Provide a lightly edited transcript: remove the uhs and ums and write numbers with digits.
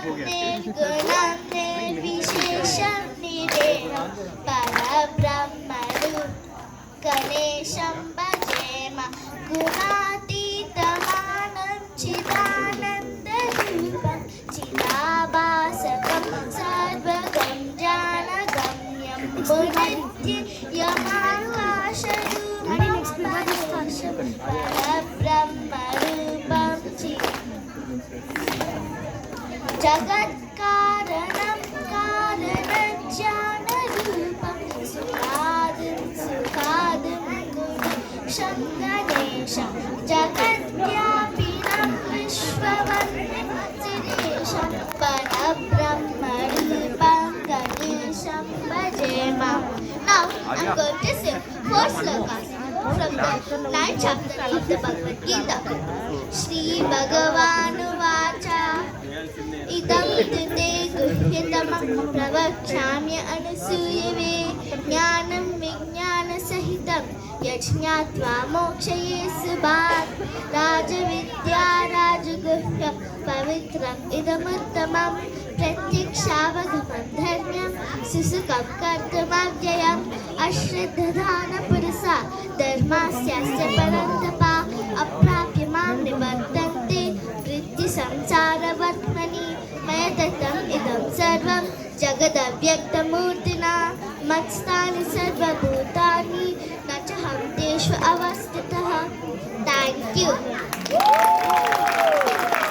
निर्गुणं निर्विशेषं निरेणं परब्रह्मरूपं गणेशं भजेम गुणातीतमानं चिदानन्दरूपं चिदाभासकं सर्वगं ज्ञानगम्यं पुनित्ययमाकाशरूपं परब्रह्मरूपं जगत्कारणं कारणज्ञानरूपं सुखादिं गुणेशं गणेशं जगद्व्यापिनं विश्ववन्द्यं सुरेशं परब्रह्मरूपं गणेशं भजेम. Now I'm going to sing 4 slokas from the 9th chapter of the Bhagavad Gita. Shri Bhagavanuvacha idam te guhyatamam pravakshami anusuyave jnanam vijnana sahitam yajñatva mokshaye subhat rajavidya rajaguhyam pavitram idamuttamam प्रत्यक्षावगमं धर्म्यं सुसुखं कर्तुमव्ययम् अश्रद्धधानपुरसा धर्मास्यास्य परन्तपा अप्राप्य मां निवर्तन्ते वृत्तिसंसारवर्त्मनि मया दत्तम् इदं सर्वं जगदव्यक्तमूर्तिना मत्स्थानि सर्वभूतानि न चाहं तेषु अवस्थितः. Thank you.